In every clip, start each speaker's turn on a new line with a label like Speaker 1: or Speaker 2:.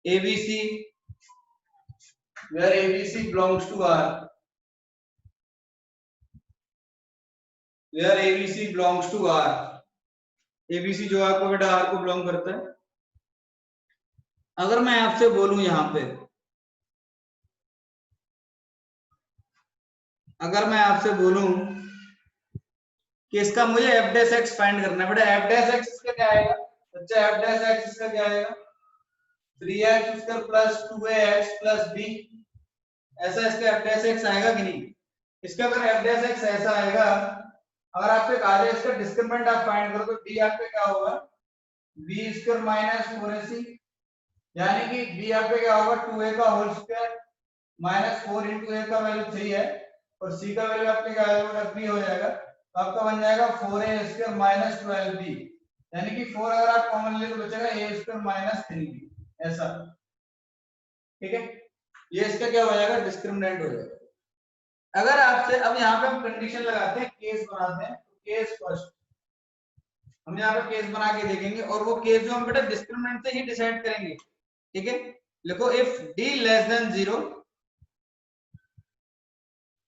Speaker 1: ABC, where ABC belongs to R, where ABC belongs to R, ABC जो आपको बेटा R को belong करता है। अगर मैं आपसे बोलूं यहां पे, अगर मैं आपसे बोलूं कि इसका मुझे f डैश x फाइंड करना है, बेटा f डैश x इसका क्या आएगा बच्चा, f डैश x इसका क्या आएगा 3x square plus 2ax plus b, ऐसा इसका f डैश x आएगा कि नहीं। इसका अगर f डैश x ऐसा आएगा, अगर आपसे कहा जाए इसका डिस्क्रिमिनेंट आप फाइंड करो तो d आपके क्या होगा b स्क्वायर माइनस 4ac, यानी कि b आपके क्या होगा 2a का whole square minus 4 into a का वैल्यू 3 है और c का वैल्यू आपके क्या आएगा 3 हो जाएगा, तो आपका बन जाएगा 4a स्क्वायर माइनस 12b, यानी कि 4 अगर आप कॉमन ले तो बचेगा a स्क्वायर माइनस 3b, ऐसा। ठीक है, ये इसका क्या हो जाएगा डिस्क्रिमिनेंट हो जाएगा। अगर आपसे अब यहाँ पे हम कंडीशन लगाते हैं, केस बनाते हैं, तो केस फर्स्ट हम यहाँ पे केस बना के देखेंगे और वो केस जो हम बेटा डिस्क्रिमिनेंट से ही डिसाइड करेंगे। ठीक है, लिखो if d less than 0,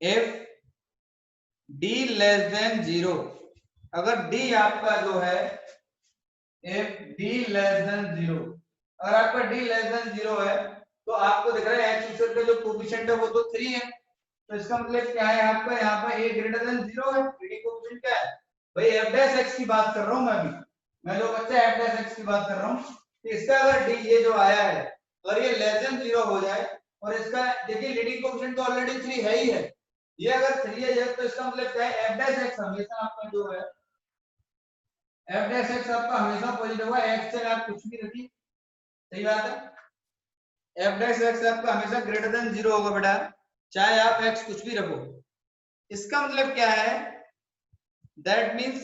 Speaker 1: if d less than 0, अगर d आपका जो है इफ d लेस देन 0, अगर आपका d लेस देन 0 है तो आपको दिख रहा है x स्क्वायर का जो कोएफिशिएंट है वो तो 3 है, तो इसका मतलब क्या है आपका यहाँ पर a ग्रेटर देन 0 है, d कोएफिशिएंट क्या है भाई f डैश x की बात कर रहा हूं मैं अभी, मैं जो बच्चा f डैश x की बात कर रहा हूं, तो इसका अगर d ये जो आया है अगर ये लेस देन 0 हो जाए और इसका देखिए लीडिंग कोएफिशिएंट तो ऑलरेडी 3 है ही है, ये अगर 3 है तो इसका मतलब क्या है f डैश x हमेशा आपका जो है f डैश x आपका हमेशा पॉजिटिव होगा, x से आप कुछ भी रखिए, सही बात है, f डैश x आपका हमेशा ग्रेटर देन 0 होगा बेटा, चाहे आप x कुछ भी रखो। इसका मतलब क्या है that means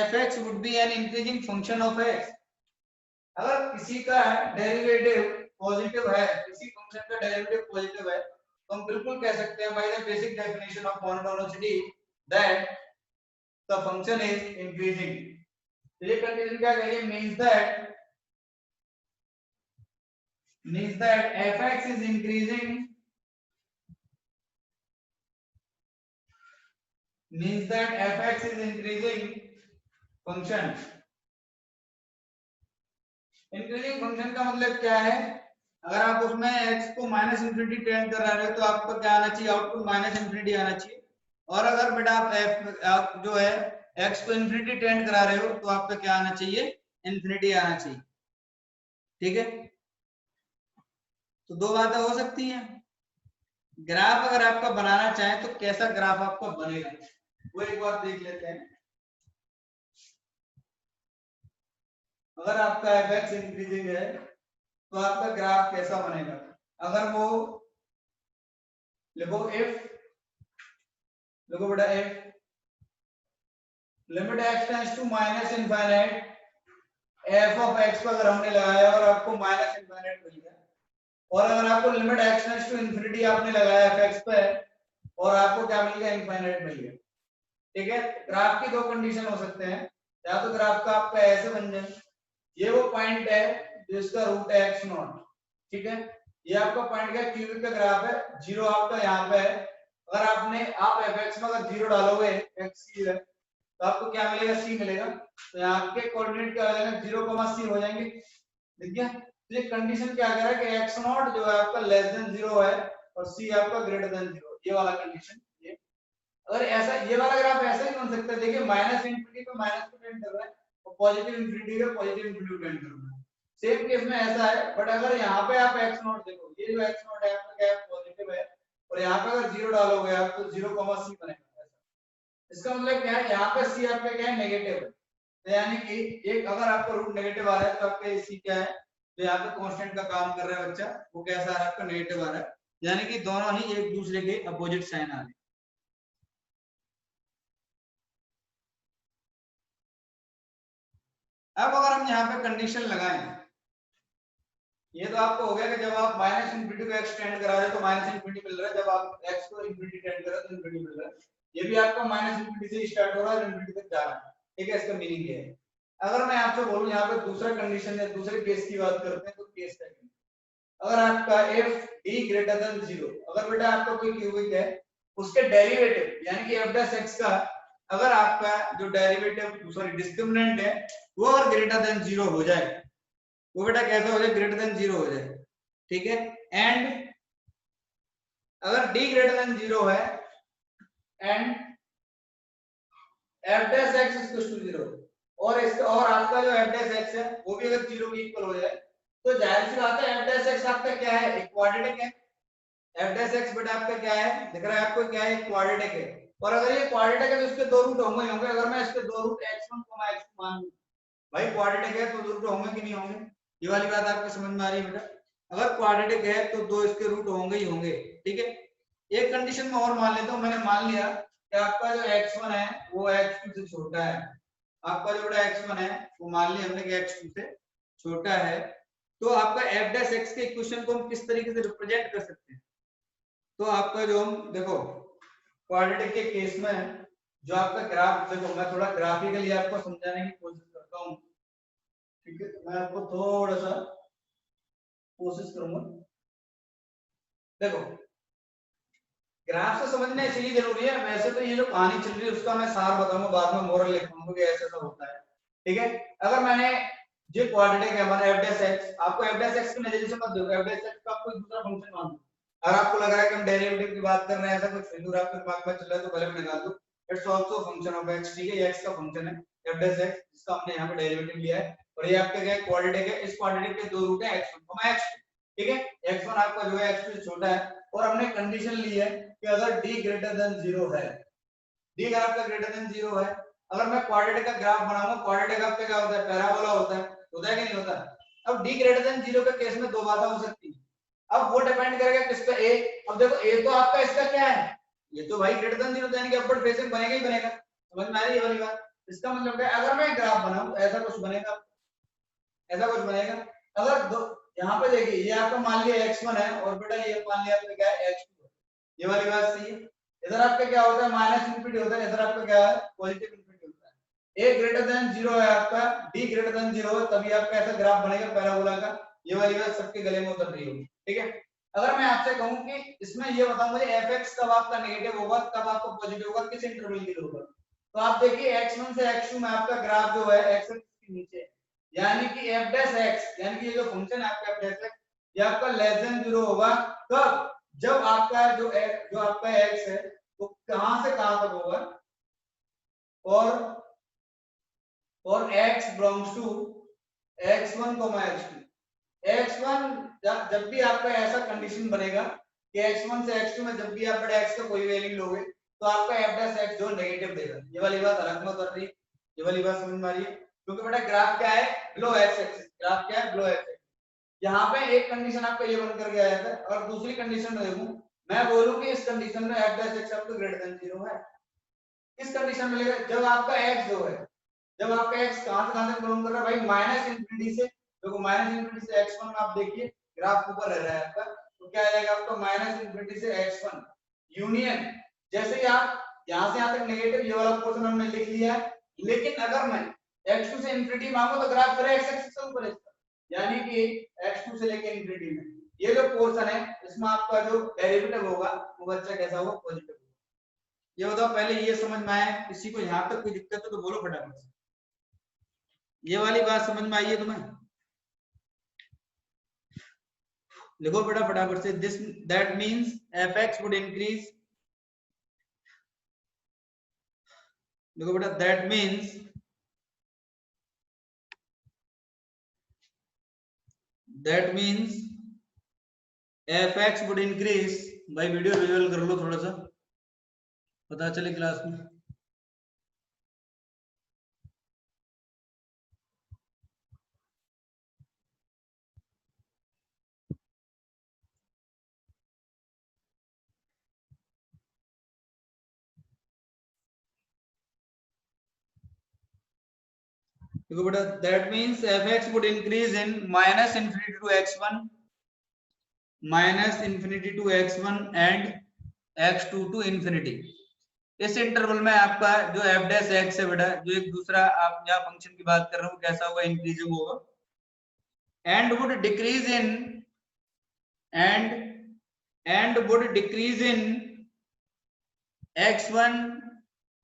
Speaker 1: fx would be an increasing function of x, अगर किसी का डेरिवेटिव पॉजिटिव है, किसी फंक्शन का डेरिवेटिव पॉजिटिव है तो हम बिल्कुल कह सकते हैं by the basic definition of monotonicity that the function is increasing. तो ये कंडीशन क्या कह रही है means that fx is increasing, means that fx is increasing function। Increasing function का मतलब क्या है, अगर आप उसमें x को माइनस इंफिनिटी टेंड कर रहे हो तो आपको क्या आना चाहिए आउटपुट माइनस इंफिनिटी आना चाहिए, और अगर बेटा आप जो है x को इंफिनिटी टेंड करा रहे हो तो आपका क्या आना चाहिए इंफिनिटी आना चाहिए। ठीक है, तो दो बातें हो सकती हैं। ग्राफ अगर आपका बनाना चाहे तो कैसा ग्राफ आपका बनेगा वो एक बार देख लेते हैं। अगर आपका fx इंक्रीजिंग है तो आपका ग्राफ कैसा बनेगा, अगर वो लिखो देखो बेटा f limit x tends to minus infinite, f of x को अगर हमने लगाया और आपको माइनस इनफाइनाइट मिल गया, और अगर आपको limit x tends to infinity आपने लगाया fx पे और आपको क्या मिल गया इनफाइनाइट मिल गया। ठीक है, ग्राफ की दो कंडीशन हो सकते हैं, या तो ग्राफ का आपका ऐसे बन जाए, ये वो पॉइंट है जिसका रूट है x नॉट, ठीक है, ये आपका पॉइंट का क्यूबिक का ग्राफ है, जीरो आपका यहाँ पे है, अगर आप fx में अगर जीरो डालोगे x की है तो आपको क्या मिलेगा c मिलेगा, तो यहाँ के कोऑर्डिनेट क्या हो जाएगा 0, c हो जाएंगे। देखिए तो ये कंडीशन क्या कह रहा है कि x नॉट जो है आपका लेस देन 0 है और c आपका ग्रेटर देन 0, ये वाला कंडीशन। ये अगर ऐसा ये वाला ग्राफ ऐसा ही बन सकता है, देखिए माइनस इंफिनिटी पे माइनस को टेंड कर रहा है और पॉजिटिव इंफिनिटी पे पॉजिटिव इंफिनिटी टेंड कर रहा है, सेम केस में ऐसा है, बट अगर यहाँ पे आप x नॉट देखो, ये जो x नॉट है आपका क्या है पॉजिटिव है और यहाँ पे अगर 0 डालोगे आप तो 0, c बनेगा। इसका मतलब क्या है यहाँ पे c आपका क्या है नेगेटिव है, तो यानी कि एक अगर आपका रूट नेगेटिव आ रहा है तो आपका c क्या है जो यहाँ पे कांस्टेंट का काम कर रहा है बच्चा, वो कैसा आ रहा है आपका नेगेटिव आ रहा है, यानी कि दोनों ही एक दूसरे के अपोजिट साइन आ रहे हैं। अब अगर हम यहाँ पे कंडीशन लगाएं, ये तो आपको हो गया कि जब आप माइनस इंफिनिटी को एक्सटेंड करा रहे हो तो माइनस इंफिनिटी मिल रहा है, जब आप x को इंफिनिटी टेंड कर रहे हो तो इंफिनिटी मिल रहा है, ये भी आपका माइनस इंफिनिटी से स्टार्ट हो रहा है और इंफिनिटी तक जा रहा है। ठीक है, इसका मीनिंग ये है। अगर मैं आपसे बोलूं यहाँ पे दूसरा कंडीशन है, दूसरे केस की बात करते हैं, तो केस क्या है? अगर आपका एफ डी ग्रेटर देन 0, अगर बेटा आपका कोई क्यूबिक है उसके डेरिवेटिव यानी कि एफ डैश एक्स का अगर आपका जो डेरिवेटिव सॉरी डिस्क्रिमिनेंट है वो अगर ग्रेटर देन 0 हो जाए, वो बेटा कैसा हो जाए? ग्रेटर देन 0 हो जाए, ठीक है। एंड अगर डी ग्रेटर देन 0 है and F dash X equal to 0 और इसका और आपका जो एफ डैश एक्स है वो भी अगर 0 के इक्वल हो जाए, तो जाहिर सी बात है एफ डैश एक्स आपका क्या है? एक क्वाड्रेटिक है। एफ डैश एक्स बेटा आपका क्या है? दिख रहा है आपको क्या है? क्वाड्रेटिक है। और अगर ये क्वाड्रेटिक है तो इसके दो रूट होंगे होंगे। अगर मैं इसके दो रूट x1 x2 मान लूं, भाई क्वाड्रेटिक है तो दो रूट होंगे कि नहीं होंगे? ये वाली बात आपको समझ में आ रही है बेटा? अगर क्वाड्रेटिक है तो दो इसके रूट होंगे ही होंगे, ठीक है। एक कंडीशन में और मान लेता हूं, मैंने मान लिया कि आपका जो x1 है वो x2 से छोटा है। आपका जो बेटा x1 है वो मान लिया हमने कि x2 से छोटा है, तो आपका f डैश x के इक्वेशन को हम किस तरीके से रिप्रेजेंट कर सकते हैं? तो आपका जो हम देखो क्वाड्रेटिक के केस में जो आपका ग्राफ, देखो मैं थोड़ा ग्राफिकली आपको समझाने की कोशिश करता हूं, ठीक है। मैं आपको थोड़ा सा कोशिश करूंगा। देखो ग्राफ से समझना इसलिए जरूरी है, वैसे तो ये जो कहानी चल रही है उसका मैं सार बताऊंगा, बाद में मोरल लिखूंगा कि ऐसा ऐसा होता है, ठीक है। अगर मैंने जो क्वाड्रेटिक है हमारा एफ डैश एक्स, आपको एफ डैश एक्स की नजरिए से मत देखो, एफ डैश एक्स का कोई दूसरा फंक्शन मान लो। अगर आपको लग रहा है कि हम डेरिवेटिव की बात कर रहे हैं, ऐसा कुछ फिल्म आपके दिमाग में चल रहा है, तो पहले मैं निकाल दूं। It's also function of x, ठीक है। ये एक्स का फंक्शन है एफ डैश एक्स, जिसका हमने यहां पे डेरिवेटिव लिया है। और ये आपका क्या है? क्वाड्रेटिक है। इस क्वाड्रेटिक के दो रूट है x1 x2, ठीक है। x1 आपका जो है x2 से छोटा है, और हमने कंडीशन ली है कि अगर d ग्रेटर देन 0 है, d अगर आपका ग्रेटर देन 0 है, अगर मैं क्वाड्रेटिक का ग्राफ बनाऊंगा, क्वाड्रेटिक आपका क्या होता है? पैराबोला होता है कि नहीं होता? अब d ग्रेटर देन 0 के केस में दो बातें हो सकती हैं। अब वो डिपेंड करेगा किस पे? a। अब देखो a तो आपका इसका क्या है? ये तो भाई ग्रेटर देन 0 यानी कि अपवर्ड फेसिंग बनेगा ही बनेगा। समझ में आ रही है वाली बात? इसका मतलब क्या है? अगर मैं ग्राफ बनाऊं तो ऐसा कुछ बनेगा, ऐसा कुछ बनेगा। अगर दो यहाँ पे देखिए, ये आपका मान लिया x1 है और बेटा ये मान लिया आपका क्या है? x2 है। ये वाली बात सही है। इधर आपका क्या होता है? माइनस इंफिनिटी होता है, इधर आपका क्या है? पॉजिटिव इंफिनिटी होता है। a ग्रेटर देन 0 है आपका, d ग्रेटर देन 0 है, तभी आपका ऐसा ग्राफ बनेगा पैराबोला का। ये वाली बात सबके गले में उतर रही होगी, ठीक है। अगर मैं आपसे कहूं कि इसमें ये बताओ मुझे fx कब आपका नेगेटिव होगा, कब आपका पॉजिटिव होगा, किस इंटरवल के लिए होगा? तो आप देखिए x1 से x2 में आपका ग्राफ जो है x एक्सिस के नीचे है, यानी कि f डैश x, यानी कि ये जो फंक्शन है आपका f डैश x, ये आपका लेस देन 0 होगा। कब? जब आपका जो आपका x है वो कहां से कहां तक होगा, और x belongs to x1 x2। x1 जब भी आपका ऐसा कंडीशन बनेगा कि x1 से x2 में जब भी आप बड़े x का कोई वैल्यू लोगे, तो आपका f डैश x जो नेगेटिव देगा। ये वाली बात अलग में उतर रही है, ये वाली बात समझ में आ रही है? क्योंकि बेटा ग्राफ क्या है? Below x axis. ग्राफ क्या है? Below x axis. यहाँ पे एक कंडीशन आपका ये बन करके आया था, और दूसरी कंडीशन में देखूं, मैं बोलूं कि इस कंडीशन में f डैश x आपका ग्रेटर देन 0 है। किस कंडीशन में लेगा? जब आपका x जो है, जब आपका x कहां तक बिलोंग कर रहा है भाई? माइनस इंफिनिटी से। देखो माइनस इंफिनिटी से x1 में आप देखिए ग्राफ ऊपर रह रहा है आपका, तो क्या आएगा आपका? माइनस इंफिनिटी से x1 यूनियन, जैसे ही आप यहां से यहां तक नेगेटिव, ये वाला पोर्शन हमने लिख लिया है। लेकिन अगर मैं x2 से इंफिनिटी मांगू तो ग्राफ फिर x एक्सिस से ऊपर है, यानी कि x2 से लेके इंफिनिटी में ये जो पोर्शन है, इसमें आपका जो डेरिवेटिव होगा वो बच्चा कैसा होगा? पॉजिटिव। ये बताओ पहले ये समझ में आया? किसी को यहाँ तक कोई दिक्कत है तो बोलो फटाफट से। ये वाली बात समझ में आई है तुम्हें? लिखो बेटा फटाफट से। This that means fx would increase, लिखो बेटा that means fx would increase. भाई वीडियो विजुअल कर लो थोड़ा सा, पता चले क्लास में। देखो बेटा that means fx would increase in minus infinity to x1, minus infinity to x1 and x2 to infinity. इस इंटरवल में आपका जो एफ डैश एक्स है बेटा, जो एक दूसरा आप यहाँ फंक्शन की बात कर रहे हो, कैसा होगा, इंक्रीजिंग होगा, and would decrease in and would decrease in x1,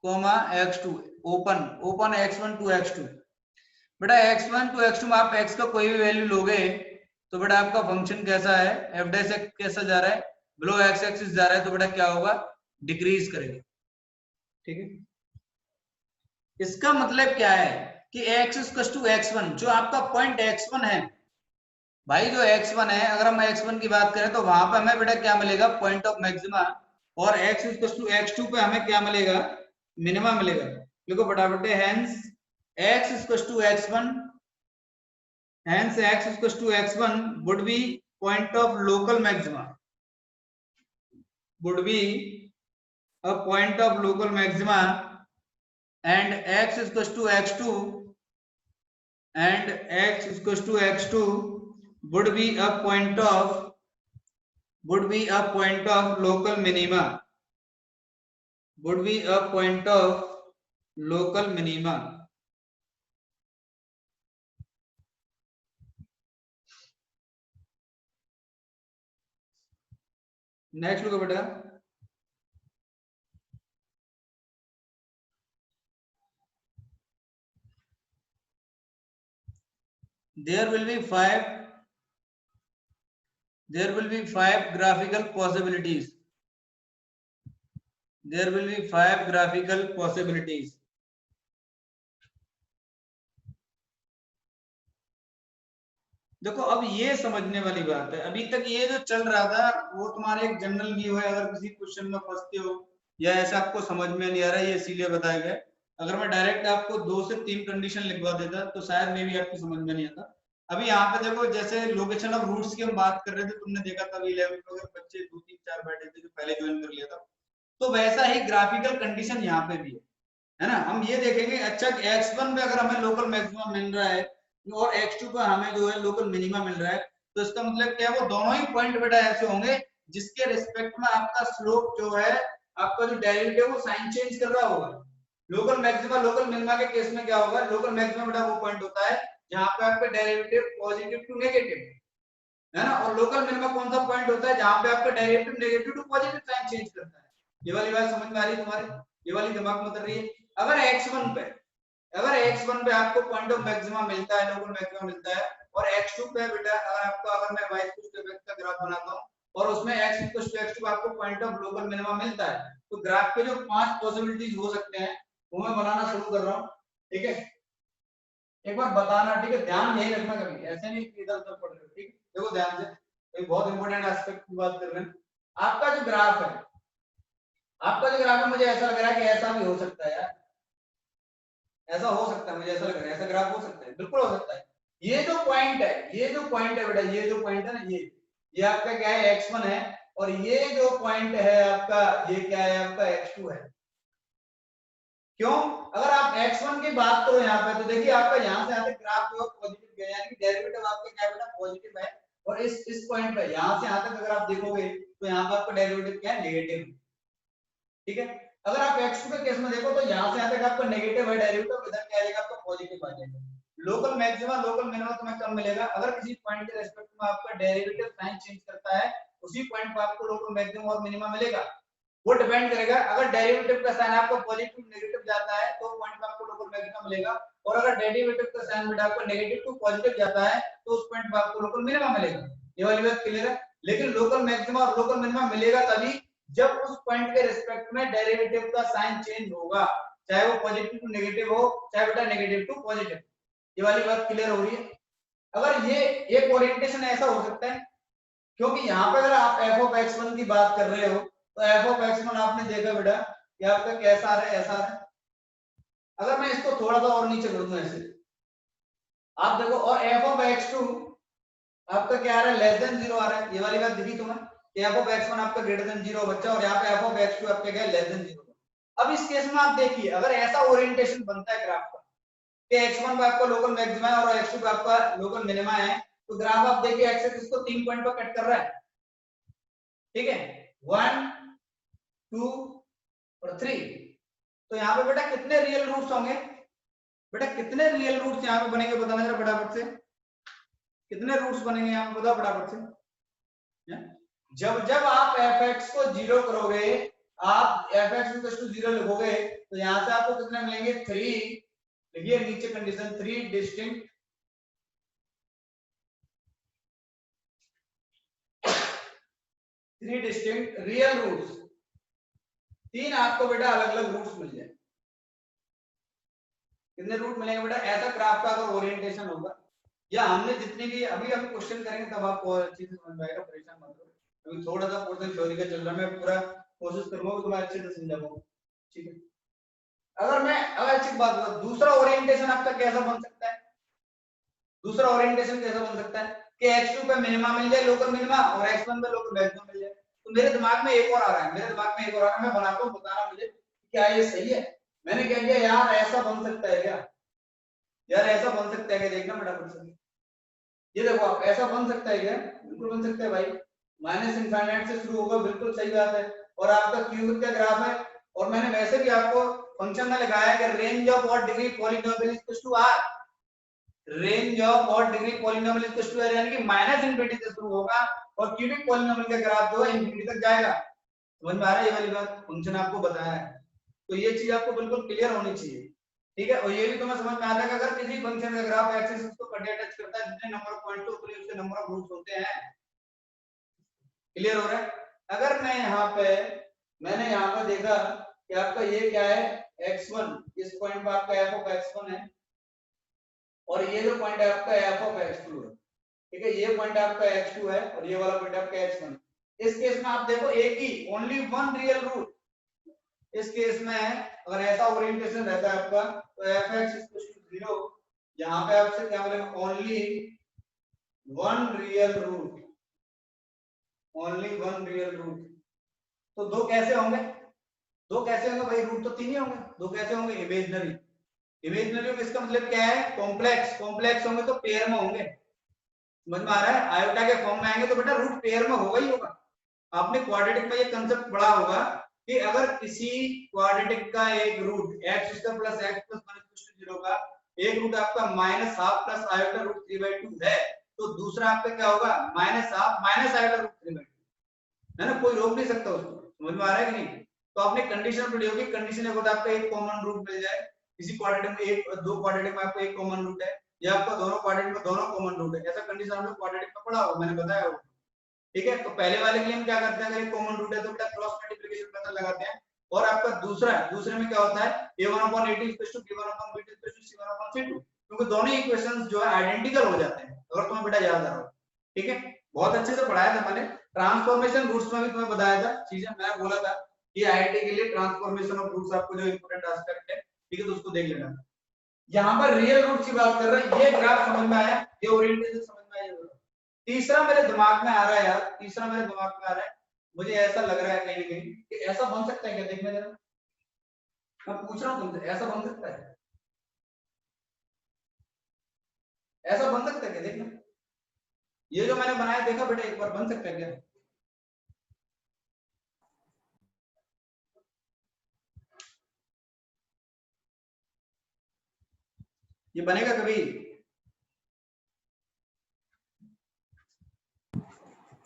Speaker 1: x2, open x1 to x2। बेटा x1 to x2 में आप x का कोई भी वैल्यू लोगे तो बेटा आपका फंक्शन कैसा है, एफ डैश एक्स कैसा जा रहा है, बिलो एक्स एक्सिस जा रहा है, तो बेटा क्या होगा, डिक्रीज करेगा। ठीक है, इसका मतलब क्या है कि x इक्वल टू x1, जो आपका पॉइंट x1 है भाई, जो x1 है, अगर हम x1 की बात करें तो वहां पे हमें बेटा क्या मिलेगा, पॉइंट ऑफ मैक्सिमा, और x इक्वल टू x2 पे हमें क्या मिलेगा, मिनिमा मिलेगा। देखो फटाफट, हेंस x इक्वल टू x1, hence x equals to x1 would be point of local maxima, would be a point of local maxima, and x equals to x2 would be a point of local minima, would be a point of local minima। Next लोग बेटा, there will be five graphical possibilities, there will be 5 graphical possibilities। देखो अब ये समझने वाली बात है, अभी तक ये जो चल रहा था वो तुम्हारे एक जनरल व्यू है, अगर किसी क्वेश्चन में फंसते हो या ऐसा आपको समझ में नहीं आ रहा है, ये इसीलिए बताया गया। अगर मैं डायरेक्ट आपको 2 से 3 कंडीशन लिखवा देता तो शायद मे भी आपको समझ में नहीं आता। अभी यहाँ पे देखो, जैसे लोकेशन ऑफ रूट्स की हम बात कर रहे थे, तुमने देखा था 11 में अगर बच्चे 2 3 4 बैठे थे जो पहले ज्वाइन कर लिया था, तो वैसा ही ग्राफिकल कंडीशन यहाँ पे भी है ना। हम ये देखेंगे, अच्छा x1 पे अगर हमें लोकल मैक्सिमम मिल रहा है और x2 पे हमें जो है लोकल मिनिमम मिल रहा है, तो इसका मतलब क्या है, वो दोनों ही पॉइंट बेटा ऐसे होंगे जिसके रिस्पेक्ट में आपका स्लोप जो है, आपका जो डेरिवेटिव वो साइन चेंज कर रहा होगा। लोकल मैक्सिमा लोकल मिनिमा के केस में क्या होगा, लोकल मैक्सिमा बेटा वो पॉइंट होता है जहां पे आपका डेरिवेटिव पॉजिटिव टू नेगेटिव है ना, और लोकल मिनिमा कौन सा पॉइंट होता है जहां पे आपका derivative negative to positive sign change करता है। ये वाली बात समझ में आ रही है तुम्हारे, ये वाली दिमाग में उतर रही है। अगर x1 पे आपको पॉइंट ऑफ मैक्सिमा मिलता है, लोकल मैक्सिमा मिलता है, और x2 पे बेटा अगर मैं y का ग्राफ बनाता हूं और उसमें x आपको पॉइंट ऑफ लोकल मिनिमा मिलता है, तो ग्राफ के जो 5 पॉसिबिलिटीज हो सकते हैं वो मैं बनाना शुरू कर रहा हूं। ठीक है, एक बार बताना, ठीक है, ध्यान यही रखना, कभी ऐसे नहीं इधर उधर पढ़ रहे। ठीक, देखो ध्यान से, एक बहुत इंपॉर्टेंट एस्पेक्ट की बात कर रहे हैं। आपका जो ग्राफ है, मुझे ऐसा लग रहा है कि ऐसा भी हो सकता है यार, ऐसा हो सकता है, मुझे ऐसा लग रहा है, ऐसा ग्राफ हो सकता है, बिल्कुल हो सकता है। ये जो पॉइंट है बेटा, ये जो पॉइंट है ना, ये आपका क्या है, x1 है, और ये जो पॉइंट है आपका, ये क्या है, आपका x2 है। क्यों? अगर आप x1 की बात करो यहाँ पे, तो देखिए आपका यहाँ से यहाँ तक ग्राफ जो पॉजिटिव गया, यानी कि डेरिवेटिव आपका क्या बेटा, पॉजिटिव है, और इस पॉइंट पे यहाँ से यहाँ तक अगर आप देखोगे तो यहाँ पे आपका डेरिवेटिव क्या है, नेगेटिव। ठीक है, अगर आप x2 के केस में देखो तो यहाँ से यहाँ तक आपका नेगेटिव है डेरिवेटिव, इधर क्या आएगा, आपका पॉजिटिव आ जाएगा। लोकल मैक्सिमा लोकल मिनिमा तुम्हें कम मिलेगा, अगर किसी पॉइंट के रिस्पेक्ट में आपका डेरिवेटिव साइन चेंज करता है, उसी पॉइंट पर आपको लोकल मैक्सिमा और मिनिमा मिलेगा। वो डिपेंड करेगा, अगर डेरिवेटिव का साइन आपका पॉजिटिव नेगेटिव जाता है तो पॉइंट पे आपको लोकल मैक्सिमा मिलेगा, और अगर डेरिवेटिव का साइन बेटा आपको नेगेटिव टू पॉजिटिव जाता है तो उस पॉइंट पे आपको लोकल मिनिमा मिलेगा। ये वाली बात क्लियर है। लेकिन लोकल मैक्सिमा और लोकल मिनिमा मिलेगा तभी जब उस पॉइंट के रिस्पेक्ट में डेरिवेटिव का साइन चेंज होगा, चाहे वो पॉजिटिव टू नेगेटिव हो, चाहे बेटा नेगेटिव टू पॉजिटिव। ये वाली बात क्लियर हो रही है। अगर ये एक ओरिएंटेशन ऐसा हो सकता है, क्योंकि यहाँ पे अगर आप एफ ऑफ x1 की बात कर रहे हो तो एफ ऑफ x1 आपने देखा बेटा कि आपका कैसा आ रहा है, ऐसा आ रहा है। अगर मैं इसको थोड़ा सा और नीचे कर दूं ऐसे, आप देखो, और एफ ऑफ x2 आपका क्या आ रहा है, लेस देन 0 आ रहा है। ये वाली बात दिखी तुम्हें, एफ ऑफ x1 आपका ग्रेटर देन 0 बच्चा, और यहाँ पे एफ ऑफ x2 आपका क्या है, लेस देन 0। अब इस केस में आप देखिए, अगर ऐसा ओरिएंटेशन बनता है ग्राफ का कि x1 पे आपका लोकल मैक्सिमा है और x2 पे आपका लोकल मिनिमा है, तो ग्राफ आप देखिए एक्स एक्सिस को 3 पॉइंट पर कट कर रहा है। ठीक है, 1 2 और 3। तो यहाँ पे बेटा कितने रियल रूट्स होंगे? बेटा कितने रियल रूट्स यहाँ पे बनेंगे बताना जरा फटाफट से, कितने रूट्स बनेंगे यहाँ पे बताओ फटाफट से। जब जब आप fx को 0 करोगे, आप fx इक्वल टू 0 लिखोगे, तो यहाँ से आपको कितने मिलेंगे? 3। लिखिए नीचे कंडीशन, 3 डिस्टिंक्ट रियल रूट्स, 3 आपको बेटा अलग अलग रूट्स मिल जाए। कितने रूट मिलेंगे बेटा? ऐसा ग्राफ का अगर ओरिएंटेशन होगा, या हमने जितने भी अभी हम क्वेश्चन करेंगे तब आपको अच्छे से समझ में आएगा, परेशान मत हो। अभी थोड़ा सा पोर्शन थ्योरी का चल रहा है, मैं पूरा कोशिश करूंगा कि तुम्हें अच्छे से समझा पाऊं, ठीक है? अगर अच्छी बात बताऊं, दूसरा ओरिएंटेशन आपका कैसा बन सकता है? दूसरा ओरिएंटेशन कैसा बन सकता है कि x2 पे मिनिमा मिल जाए, लोकल मिनिमा, और x1 पे लोकल मैक्सिमम मिल जाए। तो मेरे दिमाग में एक और आ रहा है, मैं बनाता हूं, बताना मुझे क्या ये सही है। मैंने क्या किया यार, ऐसा बन सकता है क्या? यार ऐसा बन सकता है क्या? देखना बेटा कुछ, ये देखो आप, ऐसा बन सकता है क्या? बिल्कुल बन सकता है भाई। माइनस इनफाइनाइट से शुरू होगा, बिल्कुल सही बात है। और आपका क्यूबिक का ग्राफ है, और मैंने वैसे भी आपको फंक्शन में लिखाया है कि range of what degree polynomial is equal to R. Range of what degree polynomial is equal to R, यानी कि माइनस इंफिनिटी से शुरू होगा और क्यूबिक पॉलिनोमियल का ग्राफ जो है इंफिनिटी तक जाएगा। समझ में आ रहा है ये वाली बात? फंक्शन आपको बताया है, तो ये चीज आपको बिल्कुल क्लियर होनी चाहिए, ठीक है? और ये भी तुम्हें समझ में आता है कि अगर किसी फंक्शन का ग्राफ एक्सिस उसको कटे टच करता है, जितने नंबर ऑफ पॉइंट्स होते हैं उसके नंबर ऑफ रूट्स होते हैं। क्लियर हो रहा है? अगर मैं यहाँ पे, मैंने यहाँ पे देखा कि आपका ये क्या है, x1, इस पॉइंट पे आपका f ऑफ x1 है, और ये जो पॉइंट है आपका f ऑफ x2 है, ठीक है? ये पॉइंट आपका x2 है और ये वाला पॉइंट आपका x1। इस केस में आप देखो एक ही, ओनली वन रियल रूट। इस केस में अगर ऐसा ओरिएंटेशन रहता है आपका, तो fx इक्वल टू 0, यहाँ पे आपसे क्या मिलेगा? Only one real root, only one real root. तो दो कैसे होंगे? दो कैसे होंगे भाई? रूट तो 3 ही होंगे। दो कैसे होंगे? इमेजिनरी। इमेजिनरी में इसका मतलब क्या है? कॉम्प्लेक्स। कॉम्प्लेक्स होंगे तो पेयर में होंगे। समझ में आ रहा है? आयोटा के फॉर्म में आएंगे तो बेटा रूट पेयर में होगा ही होगा। आपने क्वाड्रेटिक में ये कंसेप्ट पढ़ा होगा कि अगर किसी क्वाड्रेटिक का एक root x square plus x plus 1 equal to 0 का एक रूट आपका minus half plus iota root 3/2 है, तो दूसरा आपका क्या होगा? Minus half minus iota root 3/2, है ना? कोई रोक नहीं सकता उसको। समझ में आ रहा है कि नहीं? तो आपने कंडीशन पढ़ी होगी, कंडीशन एक होता है आपका एक कॉमन रूट मिल जाए, किसी क्वाड्रेटिक में एक, दो क्वाड्रेटिक में आपको एक कॉमन रूट है, या आपका दोनों क्वाड्रेटिक में दोनों कॉमन रूट है। ऐसा कंडीशन हमने क्वाड्रेटिक में पढ़ा होगा, मैंने बताया होगा, ठीक है? तो पहले वाले के लिए हम क्या करते हैं, अगर एक कॉमन रूट है तो बेटा क्रॉस मल्टीप्लिकेशन मेथड लगाते हैं। और आपका दूसरे में क्या होता है, a1/18 b1/b2 c1/c2, क्योंकि दोनों इक्वेशंस जो है आइडेंटिकल हो जाते हैं, अगर तुम्हें बेटा याद आ रहा हो, ठीक है? बहुत अच्छे से पढ़ाया था मैंने। ट्रांसफॉर्मेशन रूट्स में भी तुम्हें बताया था चीजें, मैंने बोला था कि आईआईटी के लिए ट्रांसफॉर्मेशन ऑफ रूट्स आपको जो इंपॉर्टेंट एस्पेक्ट है, ठीक है? तो उसको देख लेना। यहाँ पर रियल रूट की बात कर रहे हैं, ये ग्राफ समझ में आया, ये ओरिएंटेशन समझ में आया। तीसरा मेरे दिमाग में आ रहा है यार, तीसरा मेरे दिमाग में आ रहा है, मुझे ऐसा लग रहा है कहीं ना कहीं कि ऐसा बन सकता है क्या? देखने जरा, मैं पूछ रहा हूँ तुमसे, ऐसा बन सकता है? ऐसा बन सकता है क्या? देखना, ये जो मैंने बनाया देखा बेटा, एक बार बन सकता है क्या? ये बनेगा कभी?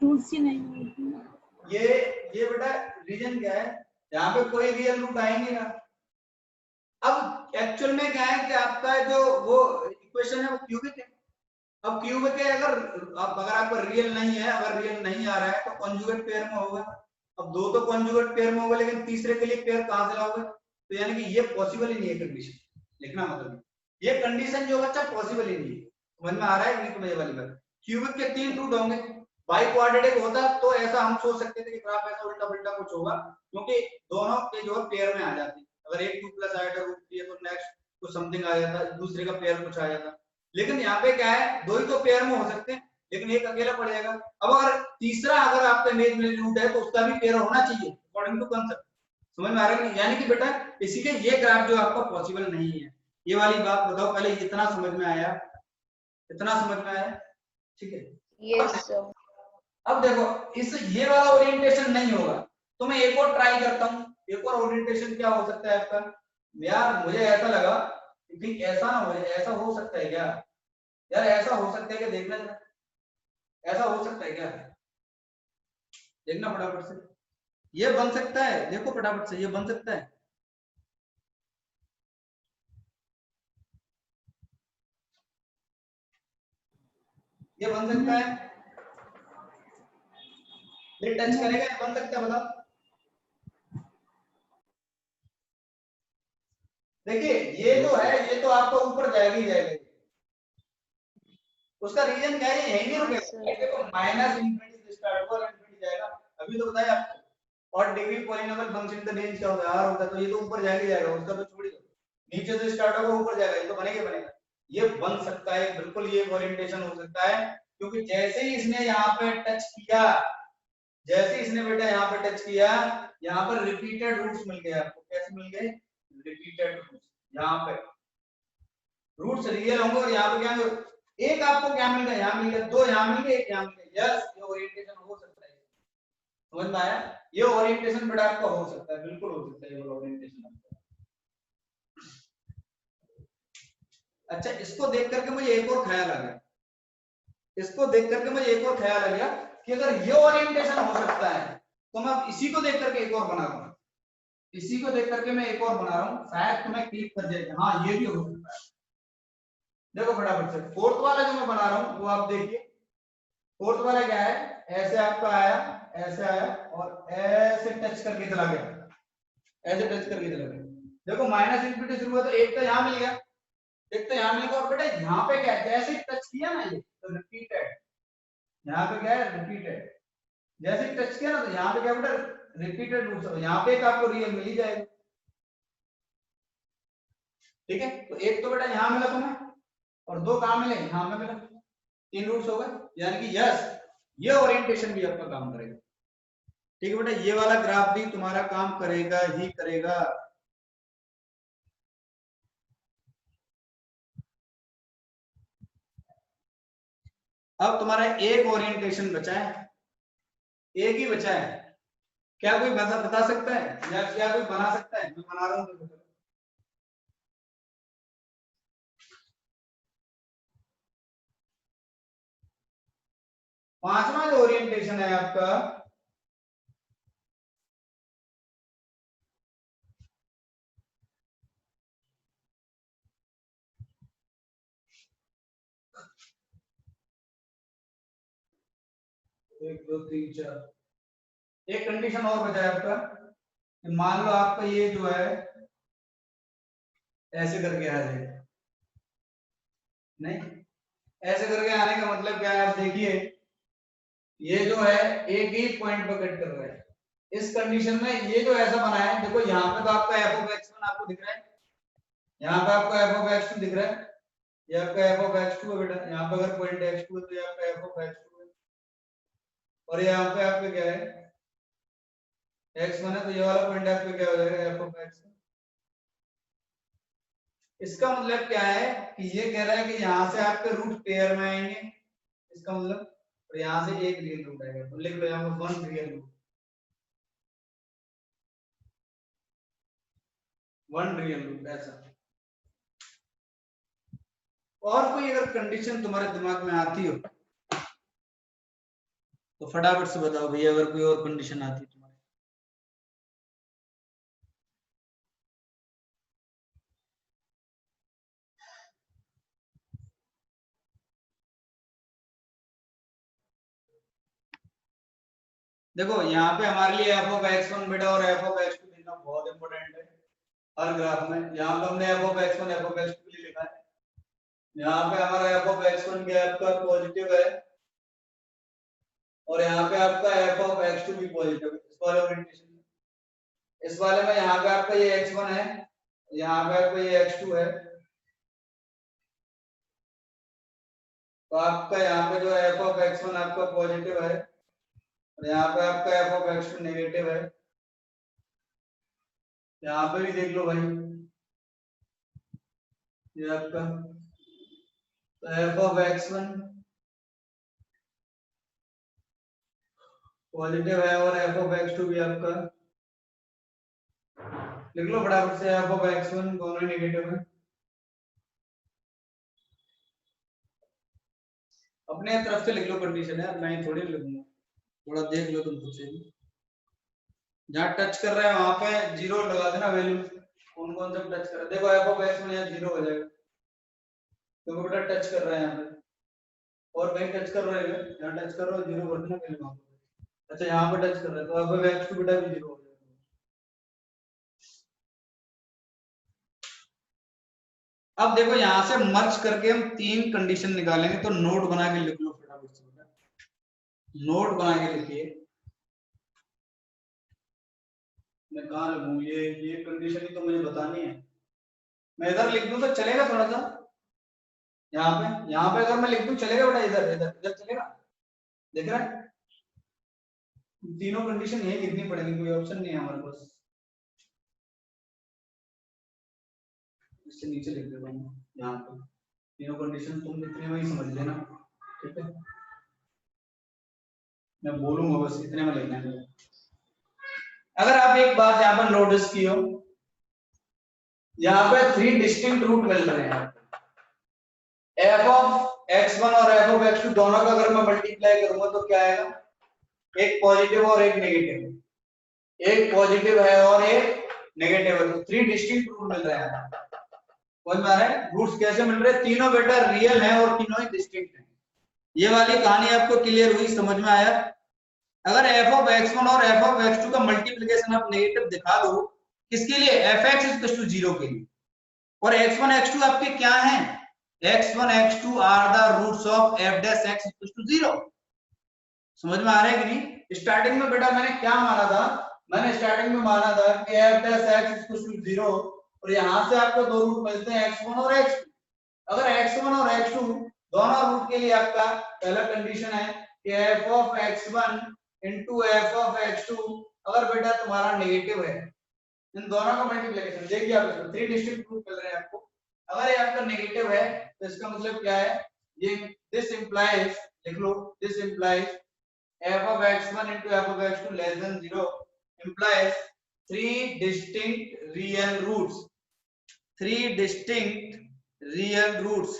Speaker 2: रूट्स ही नहीं होती।
Speaker 1: ये बेटा रीजन क्या है, यहाँ पे कोई रियल रूट आएंगे ना। अब एक्चुअल में क्या है कि आपका जो वो इक्वेशन है वो क्यूबिक है। अब क्यूबिक है, अगर आपका रियल नहीं है, अगर रियल नहीं आ रहा है तो कॉन्जुगेट पेयर में होगा। अब दो तो कॉन्जुगेट पेयर में होगा, लेकिन तीसरे के लिए पेयर कहां से लाओगे? तो यानी कि ये पॉसिबल ही नहीं है कंडीशन, लिखना मतलब ये कंडीशन जो बच्चा पॉसिबल ही नहीं है। समझ में आ रहा है नहीं तुम्हें ये वाली बात? क्यूबिक के 3 रूट होंगे, बाई क्वाड्रेटिक होता तो ऐसा हम सोच सकते थे कि ग्राफ ऐसा उल्टा पुल्टा कुछ होगा, क्योंकि दोनों के जो पेयर में आ जाती है। अगर एक 2 प्लस आएगा रूट 3 तो नेक्स्ट कुछ समथिंग आ जाता, दूसरे का पेयर कुछ आ जाता। लेकिन यहाँ पे क्या है, दो ही तो पेयर में हो सकते हैं, लेकिन एक अकेला पड़ जाएगा। अब अगर तीसरा अगर आपका इमेजिनरी रूट है तो उसका भी पेयर होना चाहिए अकॉर्डिंग टू कंसेप्ट। समझ में आ रहा है? यानी कि बेटा इसीलिए ये ग्राफ जो आपका पॉसिबल नहीं है। ये वाली बात बताओ पहले, इतना समझ में आया? इतना समझ में आया? ठीक है।
Speaker 3: यस
Speaker 1: अब देखो, इस ये वाला ओरिएंटेशन नहीं होगा तो मैं एक और ट्राई करता हूं। एक और ओरिएंटेशन क्या हो सकता है आपका? यार मुझे ऐसा लगा कि ऐसा ना हो, ऐसा हो सकता है क्या यार? ऐसा हो सकता है क्या? देखना जरा, ऐसा हो सकता है क्या? देखना फटाफट से, ये बन सकता है, देखो फटाफट से, ये बन सकता है। ये बन सकता है, ये टच करेगा, ये बन सकता है, बताओ। देखिए ये जो है, ये तो आपको ऊपर जाएगा ही जाएगा। उसका रीजन क्या है? ये यहीं नहीं रुकेगा, देखो माइनस इंफिनिटी से स्टार्ट होगा और इंफिनिटी जाएगा। अभी तो बताया आपको। और डिग्री पॉलिनोमियल फंक्शन का रेंज क्या होगा? आर होगा, तो ये तो ऊपर जाएगा ही जाएगा, उसका तो छोड़ दो। नीचे से स्टार्ट होगा ऊपर जाएगा, ये तो बनेगा बनेगा। ये बन सकता है बिल्कुल, ये ओरिएंटेशन हो सकता है, क्योंकि जैसे ही इसने यहाँ पे टच किया, जैसे ही इसने बेटा यहाँ पे टच किया, यहाँ पर रिपीटेड रूट्स मिल गए आपको। कैसे मिल गए? Repeated roots. यहाँ पे रूट्स रियल होंगे और यहाँ पे क्या होंगे? एक आपको क्या मिल गया? यहाँ मिल गया, दो यहाँ मिल गए, एक यहाँ मिल गया। यस, ये ओरिएंटेशन हो सकता है। समझ में आया? ये ओरिएंटेशन बेटा आपका हो सकता है, बिल्कुल हो सकता है ये ओरिएंटेशन। अच्छा, इसको देख करके मुझे एक और ख्याल आ गया, इसको देख करके मुझे एक और ख्याल आ गया कि अगर ये ओरिएंटेशन हो सकता है तो मैं इसी को देख करके एक और बना रहा हूं, इसी को देख करके मैं एक और बना रहा हूं, शायद तुम्हें क्लिक कर जाए। हाँ ये भी हो सकता है। देखो फटाफट से, फोर्थ वाला जो मैं बना रहा हूं वो आप देखिए। फोर्थ वाला क्या है? ऐसे आपका आया, ऐसे आया और ऐसे टच करके चला गया, ऐसे टच करके चला गया। देखो माइनस इंफिनिटी शुरू हुआ तो एक तो यहां मिल गया, एक तो यहां मिल गया, और बेटा यहाँ पे क्या है? जैसे ही टच किया ना ये तो रिपीटेड, यहाँ पे क्या है? रिपीटेड। जैसे ही टच किया ना तो यहाँ पे क्या बेटा? Repeated roots. यहाँ पे एक आपको रियल मिल ही जाएगा। ठीक है, तो एक तो बेटा यहाँ मिला तुम्हें, और दो कहां मिले? यहाँ पे मिला, तीन रूट्स हो गए। यानी कि यस, ये ओरिएंटेशन भी आपका काम करेगा। ठीक है बेटा, ये वाला ग्राफ भी तुम्हारा काम करेगा ही करेगा। अब तुम्हारा एक ओरिएंटेशन बचा है, एक ही बचा है। क्या कोई बता सकता है या क्या कोई बना सकता है? मैं बना रहा हूं। पांचवा जो ओरिएंटेशन है आपका, एक दो तीन चार, एक कंडीशन और बचा है आपका कि मान लो आपका ये जो है ऐसे करके आ जाए। नहीं, ऐसे करके आने का मतलब क्या है? आप देखिए, ये जो है एक ही पॉइंट पर कट कर रहा है। इस कंडीशन में ये जो ऐसा बना है, देखो यहाँ पे तो आपका एफ ऑफ एक्स वन आपको दिख रहा है, यहाँ पे आपका एफ ऑफ एक्स टू दिख रहा है, ये आपका एफ ऑफ एक्स टू है बेटा। यहाँ पे अगर पॉइंट एक्स टू है तो ये आपका एफ ऑफ एक्स टू है, और यहाँ पे आपका क्या है? एक्स वन है, तो ये वाला पॉइंट आपका क्या हो जाएगा? F of x. इसका मतलब क्या है कि ये कह रहा है कि यहाँ से आपके रूट पेयर में आएंगे, इसका मतलब, और यहाँ से एक रियल रूट आएगा, तो लिख लो यहाँ पर one real root, one real root ऐसा। और कोई अगर कंडीशन तुम्हारे दिमाग में आती हो तो फटाफट से बताओ भैया, अगर कोई और कंडीशन आती है तुम्हारे। देखो यहाँ पे हमारे लिए एफ ऑफ एक्स वन बेटा और एफ ऑफ एक्स टू लिखना बहुत इंपॉर्टेंट है हर ग्राफ में। यहाँ पे हमने F of X one F of X two लिखा है। यहाँ पे हमारा एफ ऑफ एक्स वन क्या है? आपका पॉजिटिव है, और यहाँ पे आपका एफ ऑफ एक्स टू भी पॉजिटिव है। इस वाले ओरिएंटेशन, इस वाले में यहाँ पे आपका ये एक्स वन है, यहाँ पे आपका ये एक्स टू है, तो आपका यहाँ पे जो एफ ऑफ एक्स वन आपका पॉजिटिव है, और यहाँ पे आपका F of X two negative है। यहाँ पे भी देख लो भाई, ये आपका तो F of X one positive है, और एफ ऑफ एक्स टू भी आपका लिख लो फटाफट से, एफ ऑफ x1 दोनों ही नेगेटिव है। अपने तरफ से लिख लो कंडीशन है, मैं थोड़ी लिखूंगा, थोड़ा देख लो तुम खुद से। जहाँ टच कर रहे हैं वहां पे जीरो लगा देना वैल्यू, कौन कौन से टच कर रहे हैं। देखो एफ ऑफ x1 यहाँ जीरो हो जाएगा क्योंकि बेटा टच कर रहे हैं यहाँ पे, और कहीं टच कर रहे हैं, यहाँ टच कर रहे हो जीरो कर देना वैल्यू वहां पे। अच्छा यहाँ पे टच कर रहे हैं तो एफ ऑफ x2 बेटा भी जीरो हो जाएगा। अब देखो यहां से मर्ज करके हम तीन कंडीशन निकालेंगे, तो नोट बना के लिख लो फटाफट से बेटा, नोट बना के लिखिए। मैं कहाँ लिखूं, ये कंडीशन ही तो मुझे बतानी है। मैं इधर लिख दूं तो चलेगा थोड़ा सा, यहाँ पे अगर मैं लिख दूं चलेगा बेटा, इधर इधर इधर चलेगा, देख रहा है। तीनों कंडीशन यही लिखनी पड़ेगी, कोई ऑप्शन नहीं है हमारे पास। इससे नीचे लिख देता हूँ यहाँ पे, तीनों कंडीशन तुम इतने में ही समझ लेना, ठीक है। मैं बोलूंगा बस इतने में लिखना है। अगर आप एक बात यहाँ पर नोटिस की हो, यहाँ पे 3 डिस्टिंक्ट रूट मिल रहे हैं। एफ ऑफ x1 और एफ ऑफ x2 दोनों का अगर मैं मल्टीप्लाई करूंगा तो क्या आएगा, एक पॉजिटिव और एक नेगेटिव, एक पॉजिटिव है और एक नेगेटिव है, तो 3 डिस्टिंक्ट रूट मिल रहे हैं। समझ में आ रहा है, रूट्स कैसे मिल रहे हैं, तीनों बेटा रियल है और तीनों ही डिस्टिंक्ट है। ये वाली कहानी आपको क्लियर हुई, समझ में आया। अगर एफ ऑफ x1 और एफ ऑफ x2 का मल्टीप्लिकेशन आप नेगेटिव दिखा दो, किसके लिए, fx 0 के लिए, और x1 x2 आपके क्या हैं, x1 x2 are the roots of f dash x 0। समझ में आ रहा है कि नहीं। स्टार्टिंग में बेटा मैंने क्या माना था, मैंने स्टार्टिंग में माना था कि f डैश x 0, और यहां से आपको दो रूट मिलते हैं x1 और x2। अगर x1 और x2 दोनों रूट के लिए आपका पहला कंडीशन है कि f of x1 into f of x2 अगर बेटा तुम्हारा नेगेटिव है, इन दोनों का मल्टीप्लिकेशन देखिए आप, इसमें 3 डिस्टिंक्ट रूट मिल रहे हैं आपको। अगर ये आपका नेगेटिव है तो इसका मतलब क्या है, ये दिस इंप्लाइज, लिख लो, this implies f of x1 into f of x2 less than 0 implies 3 distinct real roots, 3 distinct real roots,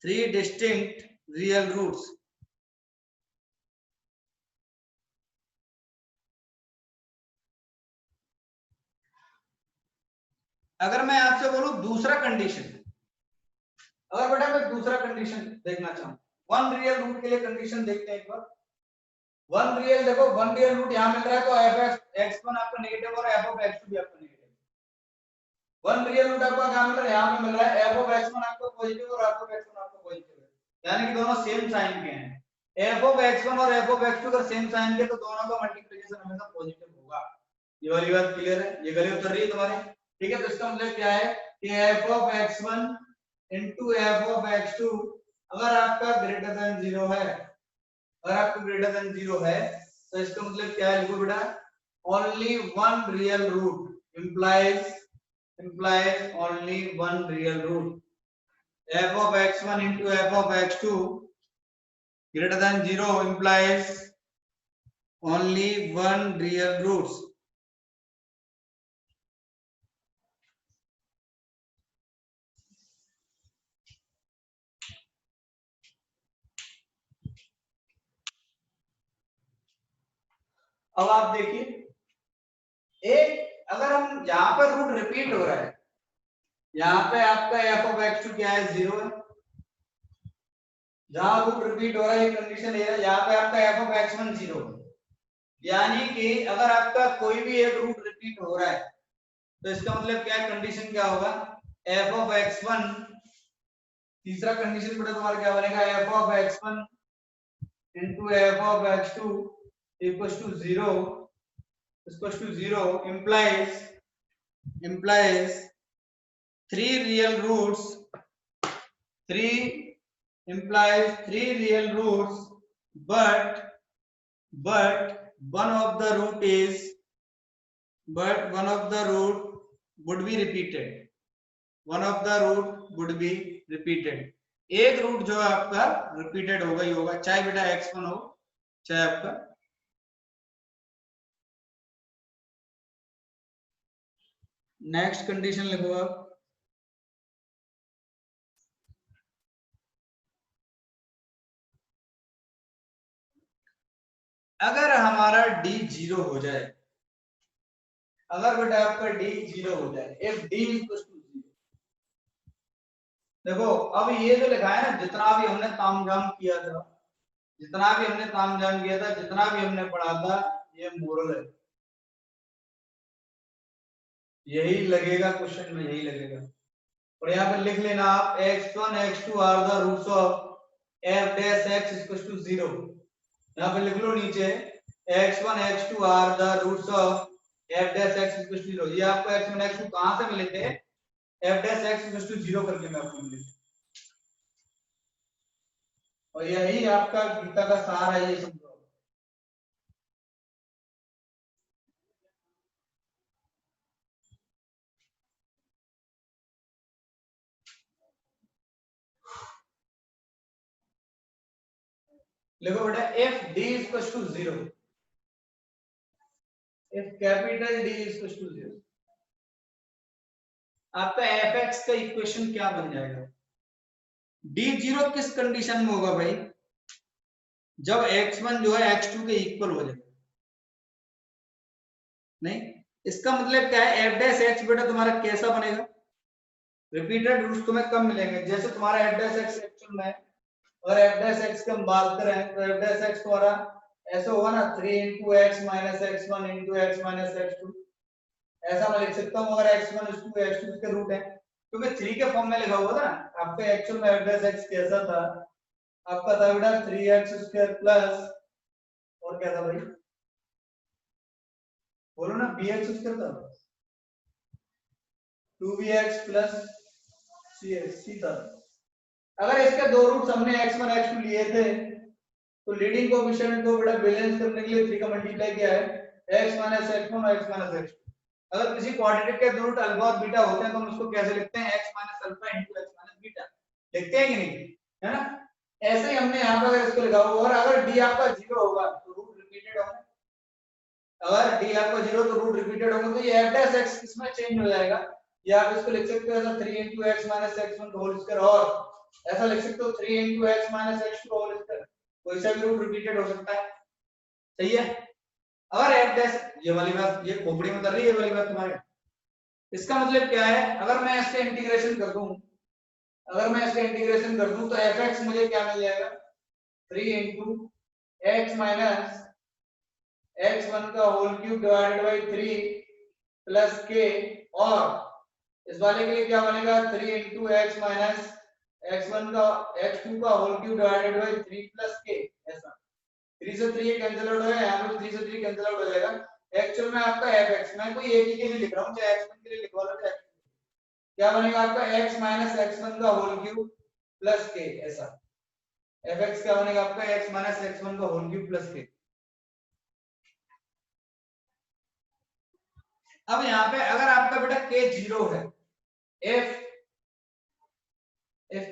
Speaker 1: 3 distinct real roots। अगर मैं आपसे बोलूं दूसरा कंडीशन, अगर बेटा मैं दूसरा कंडीशन देखना चाहूं, वन रियल रूट के लिए कंडीशन देखते हैं एक बार। वन रियल देखो, वन रियल रूट यहां मिल रहा है तो f x1 आपका नेगेटिव और f of x2 भी आपका नेगेटिव। वन रियल रूट आपका क्या मिल रहा है, यहां पे मिल रहा है f of x1 आपका पॉजिटिव और f of x1 आपका पॉजिटिव है, यानी कि दोनों सेम साइन के हैं। f of x1 और f of x2 अगर सेम साइन के तो दोनों का मल्टीप्लिकेशन हमेशा पॉजिटिव होगा। ये वाली बात क्लियर है, ये गली उतर रही है तुम्हारी, ठीक है। तो इसका मतलब क्या है कि f of x1 into f of x2 अगर आपका ग्रेटर देन 0 है, अगर आपको ग्रेटर देन 0 है तो इसका मतलब क्या है, लिखो बेटा, only one real root implies only one real root। f of x1 into f of x2 greater than 0 implies only one real roots। अब आप देखिए, एक अगर हम यहां पर रूट रिपीट हो रहा है, यहां पे आपका f of x2 क्या है, 0 है, जहां रूट रिपीट हो रहा है ये कंडीशन है, यहां पे आपका f of x1 0 है, यानी कि अगर आपका कोई भी एक रूट रिपीट हो रहा है तो इसका मतलब क्या है, कंडीशन क्या होगा, f of x1, तीसरा कंडीशन बेटा तुम्हारा क्या बनेगा, f of x1 into f of x2 equals to 0 implies 3 real roots, 3 implies 3 real roots, but one of the root would be repeated, one of the root would be repeated। एक root जो है आपका repeated होगा ही होगा, चाहे बेटा x1 हो चाहे आपका नेक्स्ट कंडीशन लिखो आप। अगर हमारा डी 0 हो जाए, अगर बेटा आपका डी 0 हो जाए, इफ डी इक्वल्स टू 0, देखो अब ये जो लिखा है ना, जितना भी हमने तामझाम किया था, जितना भी हमने तामझाम किया था, जितना भी हमने पढ़ा था, ये मोरल है, यही लगेगा क्वेश्चन में, यही लगेगा। और यहाँ पे लिख लेना आप x1 x2 are the roots of f dash x equals to 0। यहाँ पे लिख लो नीचे x1 x2 are the roots of f dash x equals to 0। ये आपको x1 x2 कहां से मिले थे? f dash x equals to 0 करके मैं आपको मिले। और यही आपका गीता का सार है, ये समझो। लिखो बेटा if d equals to 0, if capital D equals to 0, आपका fx का इक्वेशन क्या बन जाएगा? d0 किस कंडीशन में होगा भाई? जब x1 जो है x2 के इक्वल हो जाए। नहीं, इसका मतलब क्या है? f डैश x बेटा तुम्हारा कैसा बनेगा? रिपीटेड रूट्स तुम्हें कम मिलेंगे। जैसे तुम्हारा f डैश x एक्चुअल में, अगर f डैश x की हम बात करें तो f डैश x तुम्हारा ऐसा होगा ना, 3 into x minus x1 into x minus x2, ऐसा मैं लिख सकता हूँ। अगर x1 is to x2 के रूट है, क्योंकि 3 के फॉर्म में लिखा हुआ था ना। आपका एक्चुअल में f डैश x कैसा था? आपका था बेटा 3x स्क्वायर प्लस, और क्या था भाई? बोलो ना, bx स्क्वायर था, 2bx प्लस c था। अगर इसके दो रूट्स हमने x1 x2 लिए थे, तो लीडिंग कोएफिशिएंट को बेटा बैलेंस करने के लिए 3 का मल्टीप्लाई किया है, x माइनस x1 और x माइनस x2। अगर किसी क्वाड्रेटिक के दो रूट अल्फा और बीटा होते हैं तो हम उसको कैसे लिखते हैं? x minus alpha into x minus beta लिखते हैं कि नहीं, है ना? ऐसे ही हमने यहाँ पर इसको लिखा हुआ। और अगर d आपका 0 होगा तो रूट रिपीटेड होंगे। अगर d आपका 0 तो रूट रिपीटेड होंगे, तो ये f डैश x किसमें चेंज हो जाएगा? या आप इसको लिख सकते हो ऐसा 3 into x minus x1 whole square, और ऐसा लिख सकते हो 3 into x minus x2 whole square. कोई सा भी रूट रिपीटेड हो सकता है, सही है। अगर f डैश, ये वाली बात ये खोपड़ी में उतर रही है, ये वाली बात तुम्हारे, इसका मतलब क्या है? अगर मैं इसका इंटीग्रेशन कर दूं, अगर मैं इसका इंटीग्रेशन कर दूं तो fx मुझे क्या मिल जाएगा? 3 into x minus x1 का whole cube divided by 3 plus k, और इस वाले के लिए क्या बनेगा? 3 into x minus x1 का x2 का whole cube divided by 3 plus k। ऐसा 3 से 3 कैंसिल आउट हो जाएगा, यहां पे 3 से 3 कैंसिल आउट हो जाएगा। एक्चुअल में आपका fx, मैं कोई एक ही के लिए लिख रहा हूं, चाहे x1 के लिए लिखवा लो चाहे x2, क्या बनेगा आपका? x minus x1 का होल क्यूब प्लस k। ऐसा fx क्या बनेगा आपका? x minus x1 का होल क्यूब प्लस k। अब यहाँ पे अगर आपका बेटा k 0 है, if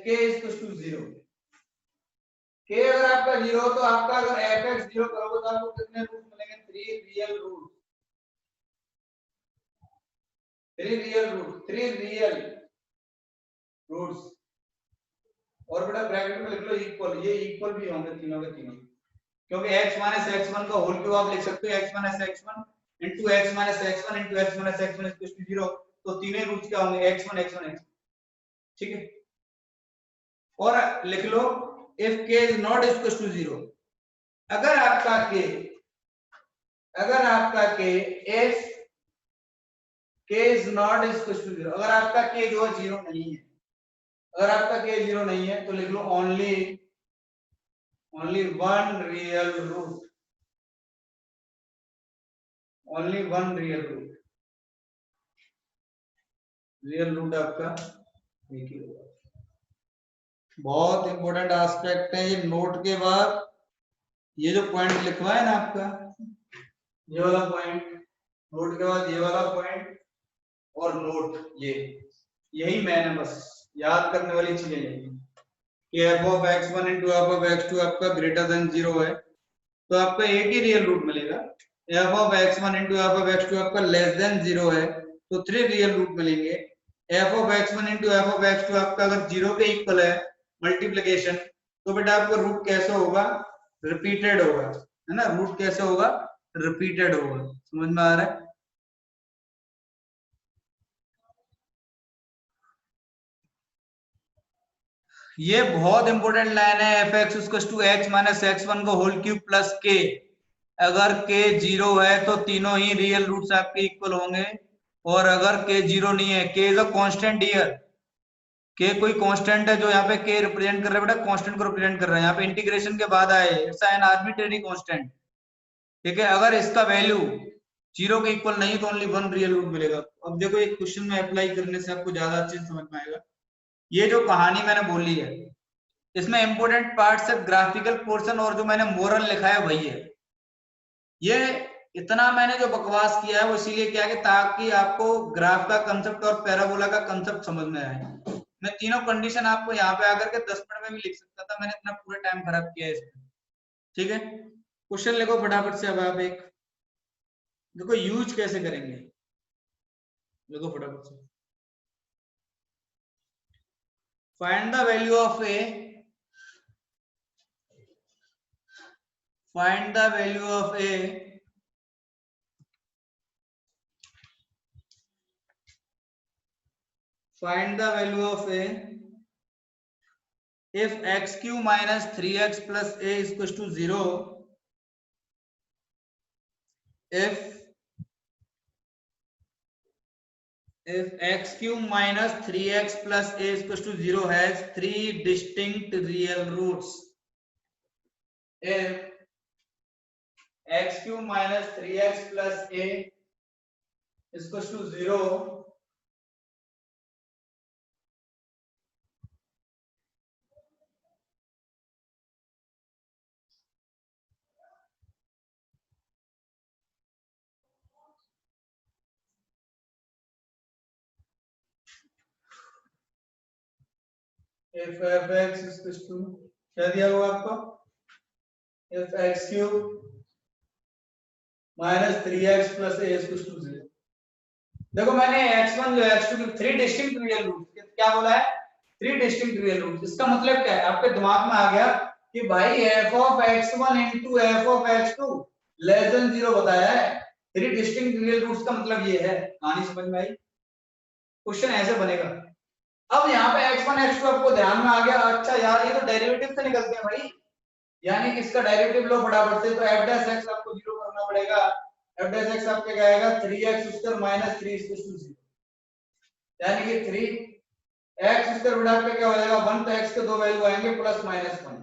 Speaker 1: k is equals to 0, k अगर आपका 0 तो आपका अगर fx 0 करोगे तो आपको कितने रूट मिलेंगे? 3 रियल रूट, 3 रियल रूट्स। और बेटा ब्रैकेट में लिख लो इक्वल, ये इक्वल भी होंगे तीनों के तीनों, क्योंकि x माइनस x1 का होल क्यूब आप लिख सकते हो x minus x1 into x minus x1 into x minus x1 is equal to 0, तो तीनों रूट्स क्या होंगे? x1 x1 x1, ठीक है। और लिख लो if k is not equal to 0, अगर आपका k is k is not equal to 0, अगर आपका k जो है 0 नहीं है, अगर आपका k 0 नहीं है तो लिख लो only one real root, only one real root, real root आपका एक ही होगा। बहुत इंपॉर्टेंट एस्पेक्ट है ये। नोट के बाद ये जो पॉइंट लिखवा है ना आपका, ये वाला पॉइंट, नोट के बाद ये वाला पॉइंट और नोट, ये यही मैन है, बस याद करने वाली चीजें यही कि f of x1 into f of x2 आपका ग्रेटर देन 0 है तो आपका एक ही रियल रूट मिलेगा। f of x1 into f of x2 आपका लेस देन 0 है तो 3 रियल रूट मिलेंगे। F of X one into F of X two आपका अगर 0 के इक्वल है मल्टीप्लीकेशन, तो बेटा आपका रूट कैसे होगा, रिपीटेड होगा, है ना, रूट कैसे होगा, रिपीटेड होगा। समझ में आ रहा है? ये बहुत इंपॉर्टेंट लाइन है, F X equal to X minus X one को होल क्यूब प्लस के। अगर के 0 है तो तीनों ही रियल रूट्स आपके इक्वल होंगे, और अगर के 0 नहीं है, के इज अ कांस्टेंट हियर, के कोई कांस्टेंट है जो यहाँ पे के रिप्रेजेंट कर रहा है, बेटा कांस्टेंट को रिप्रेजेंट कर रहा है, यहाँ पे इंटीग्रेशन के बाद आए, इट्स एन आर्बिट्रेरी कांस्टेंट। ठीक है, अगर इसका वैल्यू 0 के इक्वल नहीं तो ओनली 1 रियल रूट मिलेगा। अब देखो एक क्वेश्चन में अप्लाई करने से आपको ज्यादा अच्छे से समझ में आएगा। ये जो कहानी मैंने बोली है, इसमें इंपोर्टेंट पार्ट सिर्फ ग्राफिकल पोर्शन और जो मैंने मोरल लिखा है वही है। ये इतना मैंने जो बकवास किया है वो इसीलिए किया है कि ताकि आपको ग्राफ का कंसेप्ट और पैराबोला का कंसेप्ट समझ में आए। मैं तीनों कंडीशन आपको यहाँ पे आकर के 10 मिनट में भी लिख सकता था, मैंने इतना पूरा टाइम खराब किया है इसमें। ठीक है, क्वेश्चन लिखो फटाफट से। अब आप एक देखो यूज कैसे करेंगे, लिखो फटाफट से। Find the value of A, find the value of A find the value of a if x cube minus 3x plus a is equals to 0, if x cube minus 3x plus a is equals to 0 has 3 distinct real roots, if x cube minus 3x plus a is equals to 0, if fx is equals to, क्या दिया हुआ आपको, if x cube minus 3x plus a is equals to 0। देखो मैंने x1 जो x2 की 3 distinct real root, क्या बोला है, 3 डिस्टिंक्ट रियल रूट। इसका मतलब क्या है, आपके दिमाग में आ गया कि भाई f of x1 into f of x2 less than 0 बताया है, 3 डिस्टिंक्ट रियल रूट्स का मतलब ये है। कहानी समझ में आई? क्वेश्चन ऐसे बनेगा। अब यहाँ पे x1 x2 आपको ध्यान में आ गया, अच्छा यार ये तो डेरिवेटिव से निकलते हैं भाई, यानी कि इसका डेरिवेटिव लो फटाफट से। तो f डैश x आपको 0 करना पड़ेगा, f डैश x आपके क्या आएगा, 3x square minus 3 is equal to 0, यानी कि 3x स्क्वायर बटा के क्या हो जाएगा 1, तो x के दो वैल्यू आएंगे प्लस माइनस 1।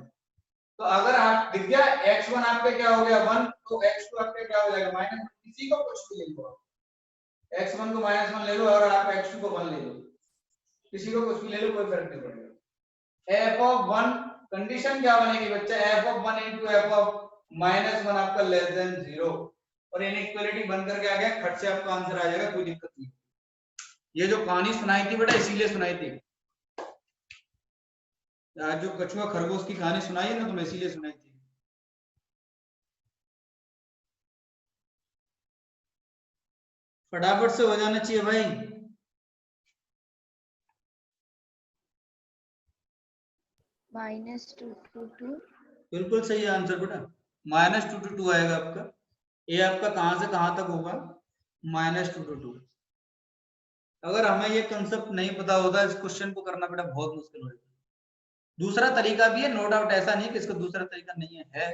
Speaker 1: तो अगर आप दिख गया x1 आपके क्या हो गया 1, तो x2 आपके क्या हो जाएगा माइनस 1। किसी को कुछ भी ले लो, x1 को माइनस 1 ले लो और आप x2 को 1 ले लो, किसी को कुछ भी ले लो, कोई फर्क नहीं पड़ेगा। f ऑफ 1 कंडीशन क्या बनेगी बच्चा, f of 1 into f of minus 1 आपका लेस देन 0, और इनइक्वालिटी बन करके आ गया, खट से आपका आंसर आ जाएगा, कोई दिक्कत नहीं। ये जो कहानी सुनाई थी बेटा इसीलिए सुनाई थी, आज जो कछुआ खरगोश की कहानी सुनाई है ना, तो मैं इसीलिए सुनाई थी। फटाफट से हो जाना चाहिए भाई।
Speaker 2: -2
Speaker 1: बिल्कुल सही आंसर बेटा, -2 to 2 आएगा आपका। ये आपका कहां से कहां तक होगा, -2 to 2। अगर हमें ये कंसेप्ट नहीं पता होता, इस क्वेश्चन को करना बेटा बहुत मुश्किल होगा। दूसरा तरीका भी है, नो डाउट, ऐसा नहीं कि इसका दूसरा तरीका नहीं है,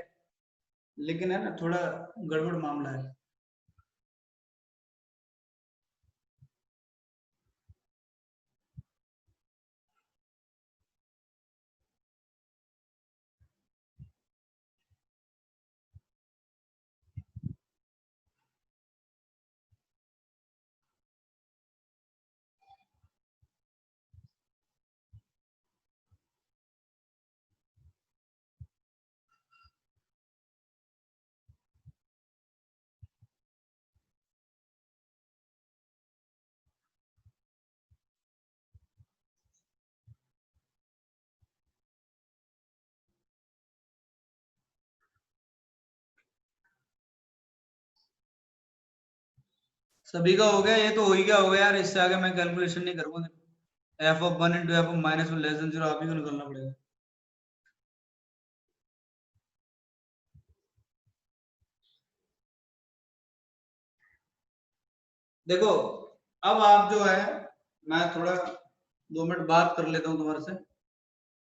Speaker 1: लेकिन है ना थोड़ा गड़बड़ मामला है। सभी का हो गया, ये तो हो ही गया होगा यार, इससे आगे मैं कैलकुलेशन नहीं करूंगा। F of 1 into F of minus 1 less than 0 आप ही को निकालना पड़ेगा। देखो अब आप जो है, मैं थोड़ा 2 मिनट बात कर लेता हूँ तुम्हारे से।